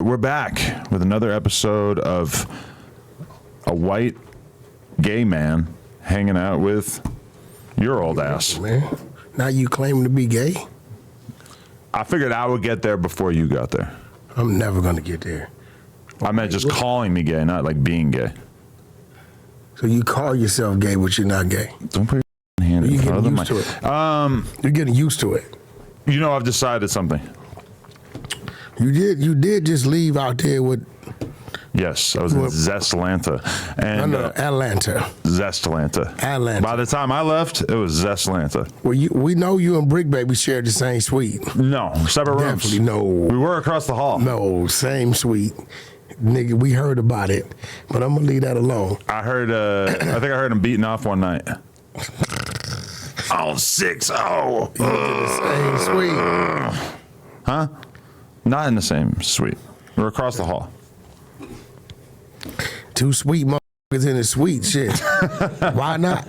We're back with another episode of a white gay man hanging out with your old ass. Man, now you claim to be gay? I figured I would get there before you got there. I'm never gonna get there. I meant just calling me gay, not like being gay. So you call yourself gay, but you're not gay. Don't put your hand in front of the mic. You're getting used to it. You know, I've decided something. You did just leave out there with. Yes, I was in Zestlanta. And Atlanta. Zestlanta. Atlanta. By the time I left, it was Zestlanta. Well, we know you and Bricc Baby shared the same suite. No, separate rooms. Definitely no. We were across the hall. No, same suite. Nigga, we heard about it, but I'm gonna leave that alone. I heard, I think I heard him beating off one night. Oh, 6-0. The same suite. Huh? Not in the same suite. We're across the hall. Two sweet motherfuckers in the suite, shit. Why not?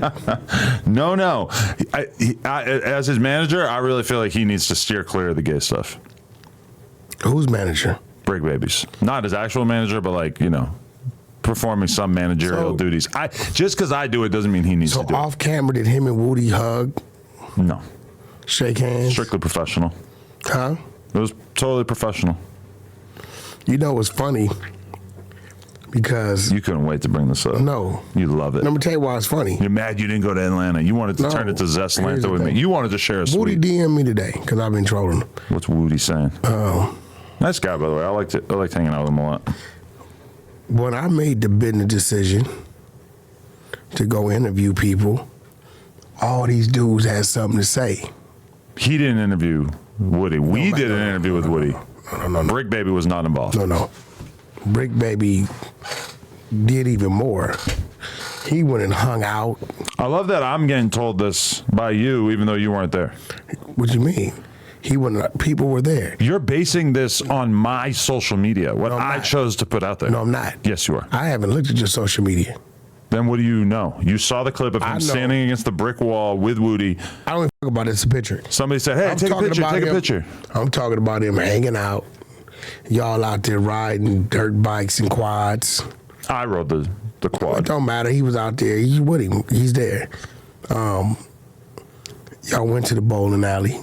No. As his manager, I really feel like he needs to steer clear of the gay stuff. Who's manager? Bricc Babies. Not his actual manager, but like, you know, performing some managerial duties. Just because I do it doesn't mean he needs to do it. So off camera, did him and Woody hug? No. Shake hands? Strictly professional. Huh? It was totally professional. You know what's funny? Because you couldn't wait to bring this up. No. You love it. Let me tell you why it's funny. You're mad you didn't go to Atlanta. You wanted to turn it to Zestlanta with me. You wanted to share a suite. Woody DM'd me today because I've been trolling him. What's Woody saying? Nice guy, by the way. I liked hanging out with him a lot. When I made the business decision to go interview people, all these dudes had something to say. He didn't interview Woody. We did an interview with Woody. No. Bricc Baby was not involved. No. Bricc Baby did even more. He went and hung out. I love that I'm getting told this by you, even though you weren't there. What do you mean? He went. People were there. You're basing this on my social media, what I chose to put out there. No, I'm not. Yes, you are. I haven't looked at your social media. Then what do you know? You saw the clip of him standing against the brick wall with Woody. I don't even talk about it. It's a picture. Somebody said, hey, take a picture. I'm talking about him hanging out. Y'all out there riding dirt bikes and quads. I rode the quad. It don't matter. He was out there. He's with him. He's there. Y'all went to the bowling alley.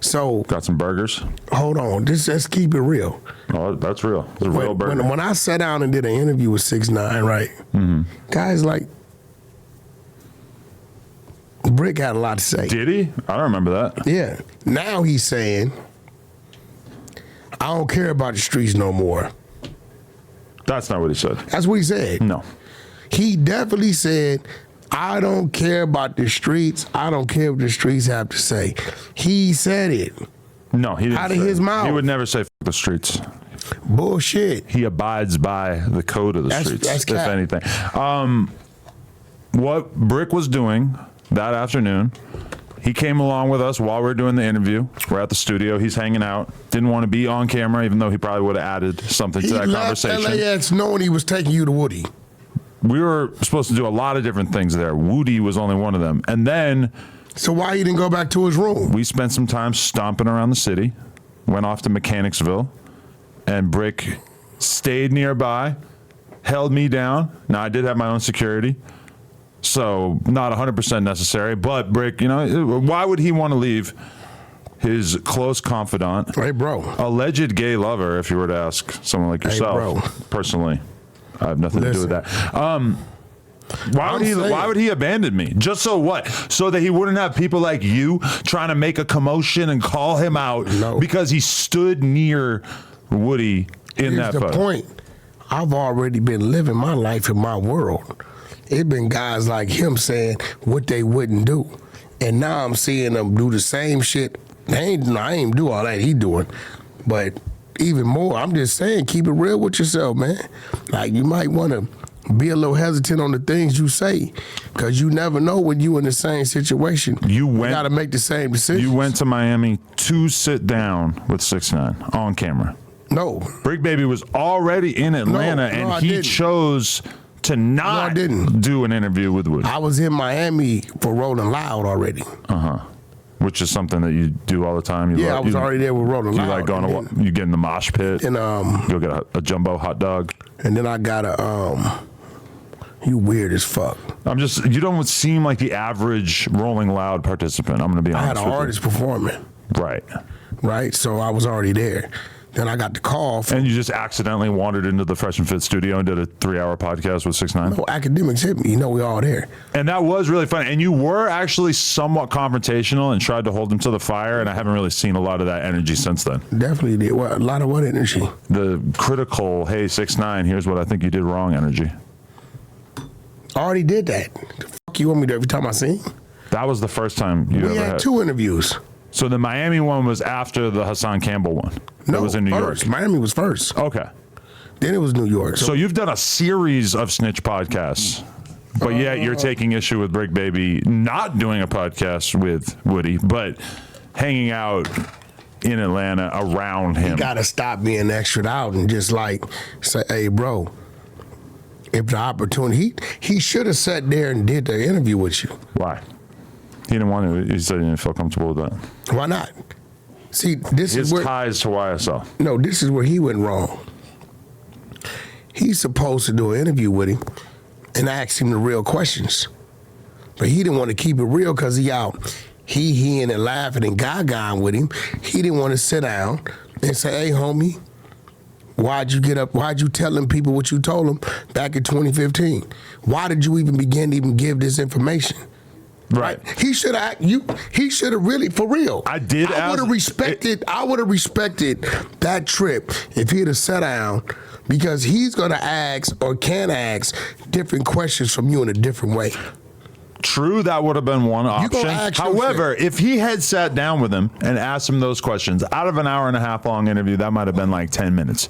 So got some burgers. Hold on. Let's keep it real. Oh, that's real. It's a real burger. When I sat down and did an interview with 6ix9ine, right? Mm-hmm. Guys like Bricc had a lot to say. Did he? I don't remember that. Yeah. Now he's saying, I don't care about the streets no more. That's not what he said. That's what he said. No. He definitely said, I don't care about the streets. I don't care what the streets have to say. He said it. No, he didn't. Out of his mouth. He would never say F the streets. Bullshit. He abides by the code of the streets, if anything. What Bricc was doing that afternoon, he came along with us while we were doing the interview. We're at the studio. He's hanging out. Didn't want to be on camera, even though he probably would have added something to that conversation. He left LAX knowing he was taking you to Woody. We were supposed to do a lot of different things there. Woody was only one of them. And then... So why he didn't go back to his room? We spent some time stomping around the city, went off to Mechanicsville, and Bricc stayed nearby, held me down. Now, I did have my own security, so not 100% necessary, but Bricc, you know, why would he want to leave his close confidant, hey, bro, alleged gay lover, if you were to ask someone like yourself, hey, personally? I have nothing to do with that. Why would he abandon me? Just so what? So that he wouldn't have people like you trying to make a commotion and call him out because he stood near Woody in that photo. Here's the point. I've already been living my life in my world. It's been guys like him saying what they wouldn't do. And now I'm seeing them do the same shit. I ain't do all that he doing. But even more, I'm just saying, keep it real with yourself, man. Like, you might want to be a little hesitant on the things you say, because you never know when you in the same situation. You got to make the same decision. You went to Miami to sit down with 6ix9ine on camera. No. Bricc Baby was already in Atlanta, and he chose to not do an interview with Woody. I was in Miami for Rolling Loud already. Uh-huh. which is something that you do all the time. I was already there with Rolling Loud. You like going to, you get in the mosh pit and go get a jumbo hot dog. And then I got you weird as fuck. You don't seem like the average Rolling Loud participant. I'm going to be honest. I had an artist performing. Right. So I was already there. Then I got the call. And you just accidentally wandered into the Fresh and Fit studio and did a 3-hour podcast with 6ix9ine? No, academics hit me. You know, we all there. And that was really fun. And you were actually somewhat confrontational and tried to hold them to the fire. And I haven't really seen a lot of that energy since then. Definitely did. A lot of what energy? The critical, hey, 6ix9ine, here's what I think you did wrong energy. I already did that. The fuck you want me to every time I sing? That was the first time you ever had. 2 interviews. So the Miami one was after the Hassan Campbell one. No, it was in New York. Miami was first. Okay. Then it was New York. So you've done a series of snitch podcasts, but yet you're taking issue with Bricc Baby not doing a podcast with Woody, but hanging out in Atlanta around him. You gotta stop being extra out and just like say, hey, bro, if the opportunity, he should have sat there and did the interview with you. Why? He didn't want to. He said he didn't feel comfortable with that. Why not? See, this is where ties to YSL. No, this is where he went wrong. He's supposed to do an interview with him and ask him the real questions, but he didn't want to keep it real because he out he-heing and laughing and gaga with him. He didn't want to sit down and say, "Hey, homie, why'd you get up? Why'd you tell them people what you told them back in 2015? Why did you even begin to even give this information?" Right. He should have. He should have really, for real. I did. I would have respected. I would have respected that trip if he'd have sat down, because he's gonna ask or can ask different questions from you in a different way. True, that would have been one option. However, if he had sat down with him and asked him those questions, out of an hour and a half long interview, that might have been like 10 minutes.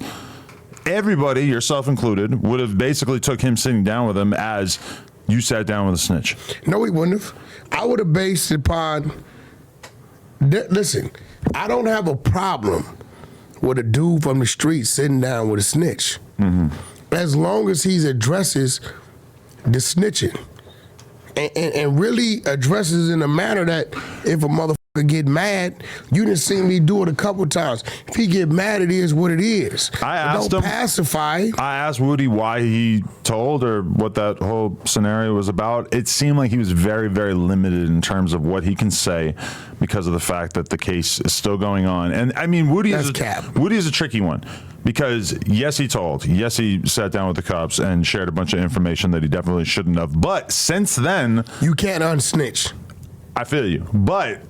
Everybody, yourself included, would have basically took him sitting down with him as you sat down with a snitch. No, he wouldn't have. I would have based it upon, listen, I don't have a problem with a dude from the street sitting down with a snitch. Mm-hmm. As long as he addresses the snitching and really addresses in a manner that if a motherfucker get mad, you didn't see me do it a couple times. If he get mad, it is what it is. I asked him. Pacify. I asked Woody why he told or what that whole scenario was about. It seemed like he was very, very limited in terms of what he can say because of the fact that the case is still going on. And I mean, Woody is a tricky one. Because yes, he told. Yes, he sat down with the cops and shared a bunch of information that he definitely shouldn't have. But since then, you can't unsnitch. I feel you. But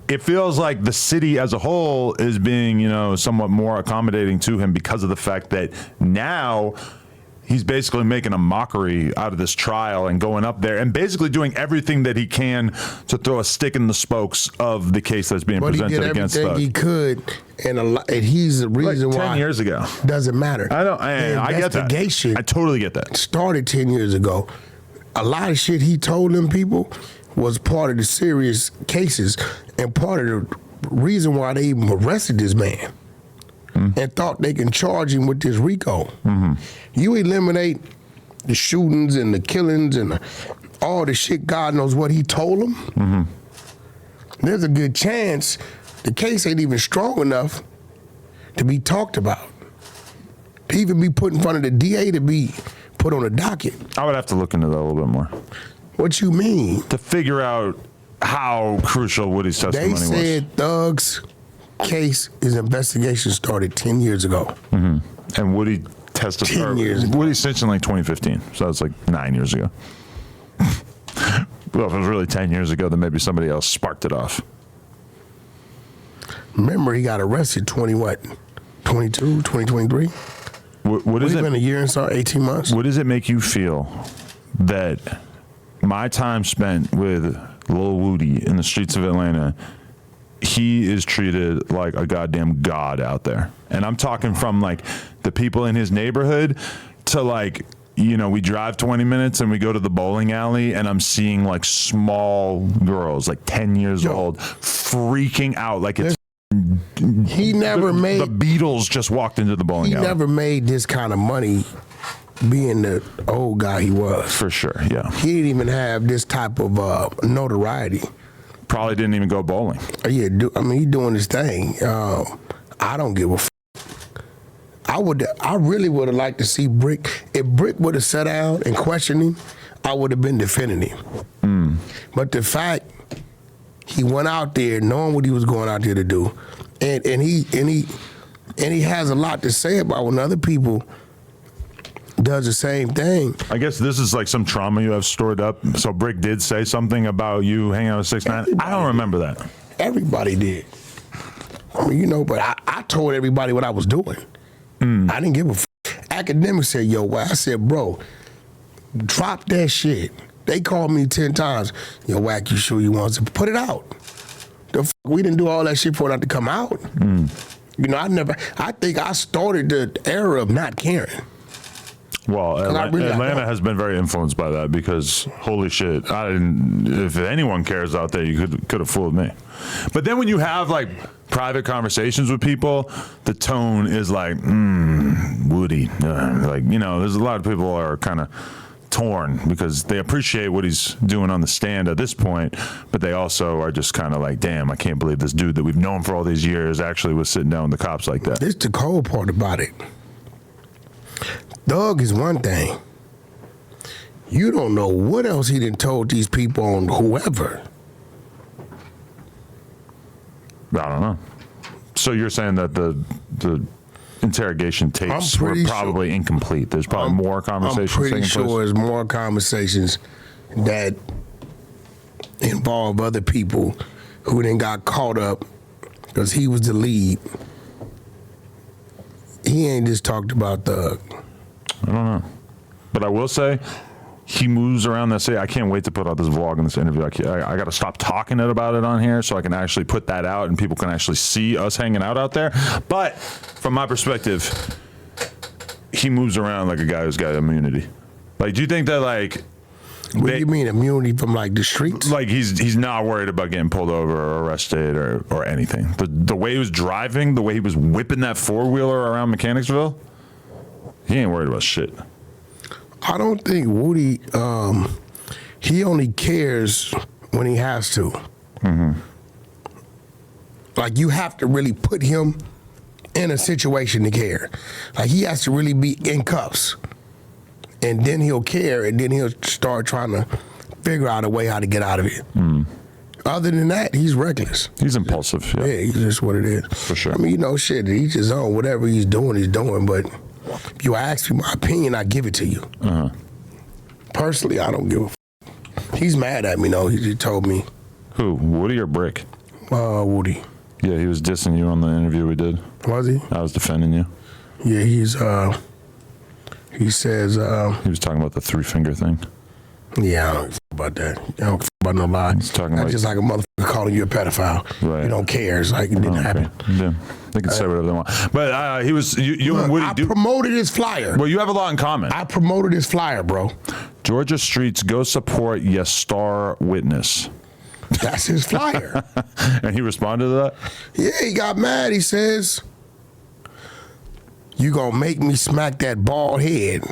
it feels like the city as a whole is being, somewhat more accommodating to him because of the fact that now he's basically making a mockery out of this trial and going up there and basically doing everything that he can to throw a stick in the spokes of the case that's being presented against us. He could, and he's the reason why. 10 years ago. Doesn't matter. I get that. I totally get that. Started 10 years ago. A lot of shit he told them people was part of the serious cases and part of the reason why they even arrested this man. And thought they can charge him with this RICO. Mm-hmm. You eliminate the shootings and the killings and all the shit, God knows what he told them. Mm-hmm. There's a good chance the case ain't even strong enough to be talked about, to even be put in front of the DA to be put on a docket. I would have to look into that a little bit more. What you mean? To figure out how crucial Woody's testimony was. They said Thug's case, his investigation started 10 years ago. Mm-hmm. And Woody testified. 10 years ago. Woody snitched in like 2015, so that's like 9 years ago. Well, if it was really 10 years ago, then maybe somebody else sparked it off. Remember, he got arrested 2023? What is it? Been a year and so 18 months. What does it make you feel that my time spent with Lil Woody in the streets of Atlanta, he is treated like a goddamn god out there? And I'm talking from like the people in his neighborhood to like, we drive 20 minutes and we go to the bowling alley and I'm seeing like small girls, like 10 years old, freaking out like it's he never made the Beatles just walked into the bowling alley. He never made this kind of money being the old guy he was. For sure, yeah. He didn't even have this type of notoriety Probably didn't even go bowling. Yeah, he's doing his thing. I don't give a f. I really would have liked to see Bricc. If Bricc would have sat down and questioned him, I would have been defending him. But the fact he went out there knowing what he was going out there to do, and he has a lot to say about when other people does the same thing. I guess this is like some trauma you have stored up. So Bricc did say something about you hanging out with 6ix9ine. I don't remember that. Everybody did. But I told everybody what I was doing. I didn't give a f. Academics said, yo, Wack. I said, bro, drop that shit. They called me 10 times. Yo, Wack, you sure you want to put it out? The f, we didn't do all that shit for it not to come out. I think I started the era of not caring. Well, Atlanta has been very influenced by that because holy shit, if anyone cares out there, you could have fooled me. But then when you have like private conversations with people, the tone is like, Woody. There's a lot of people are kind of torn because they appreciate what he's doing on the stand at this point, but they also are just kind of like, damn, I can't believe this dude that we've known for all these years actually was sitting down with the cops like that. This the cold part about it. Doug is one thing. You don't know what else he done told these people on whoever. I don't know. So you're saying that the interrogation tapes were probably incomplete. There's probably more conversations. I'm pretty sure there's more conversations that involve other people who then got caught up because he was the lead. He ain't just talked about Thug. I don't know. But I will say, he moves around that city. I can't wait to put out this vlog and this interview. I got to stop talking about it on here so I can actually put that out and people can actually see us hanging out there. But from my perspective, he moves around like a guy who's got immunity. Like, do you think that like... What do you mean immunity from like the streets? Like he's not worried about getting pulled over or arrested or anything. The way he was driving, the way he was whipping that 4-wheeler around Mechanicsville, he ain't worried about shit. I don't think Woody, he only cares when he has to. Like, you have to really put him in a situation to care. Like, he has to really be in cuffs. And then he'll care, and then he'll start trying to figure out a way how to get out of it. Other than that, he's reckless. He's impulsive. Yeah, he's just what it is. For sure. I mean, shit, each his own. Whatever he's doing. But if you ask me my opinion, I give it to you. Personally, I don't give a f. He's mad at me, though. He just told me. Who, Woody or Bricc? Woody. Yeah, he was dissing you on the interview we did. Was he? I was defending you. Yeah, he says... he was talking about the 3-finger thing. Yeah, I don't f about that. I don't f about no lie. He's talking That's like, just like a motherfucker calling you a pedophile. Right. You don't care. It's like it didn't happen. Yeah, they can say whatever they want. But he was... You and Woody... I promoted his flyer. Well, you have a lot in common. I promoted his flyer, bro. Georgia Streets, go support Yes Star Witness. That's his flyer. And he responded to that? Yeah, he got mad. He says, you gonna make me smack that bald head.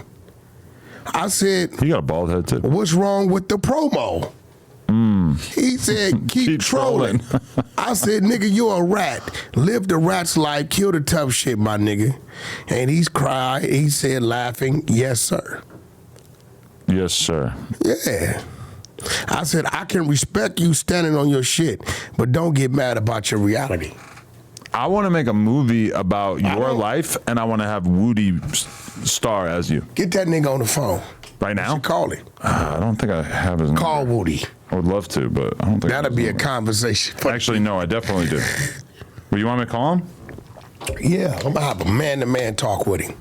I said, he got a bald head too. What's wrong with the promo? He said, keep trolling. I said, nigga, you're a rat. Live the rat's life, kill the tough shit, my nigga. And he's cried. He said, laughing, yes, sir. Yes, sir. Yeah. I said, I can respect you standing on your shit, but don't get mad about your reality. I want to make a movie about your life, and I want to have Woody star as you. Get that nigga on the phone. Right now? Call him. I don't think I have his number. Call Woody. I would love to, but I don't think that'll be a conversation. Actually, no, I definitely do. Well, you want me to call him? Yeah, I'm gonna have a man-to-man talk with him.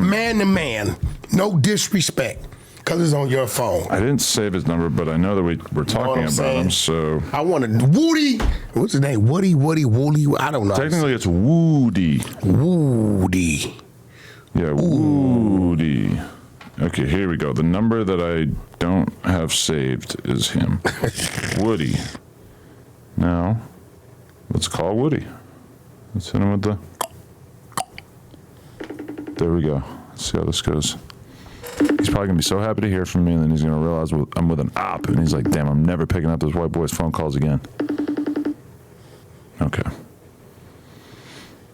Man-to-man. No disrespect. Because it's on your phone. I didn't save his number, but I know that we're talking about him, so... I want to... Woody! What's his name? Woody? I don't know. Technically, it's Woody. Woody. Yeah, Woody. Okay, here we go. The number that I don't have saved is him. Woody. Now, let's call Woody. Let's hit him with the... There we go. Let's see how this goes. He's probably gonna be so happy to hear from me, and then he's gonna realize I'm with an op, and he's like, damn, I'm never picking up those white boys' phone calls again. Okay.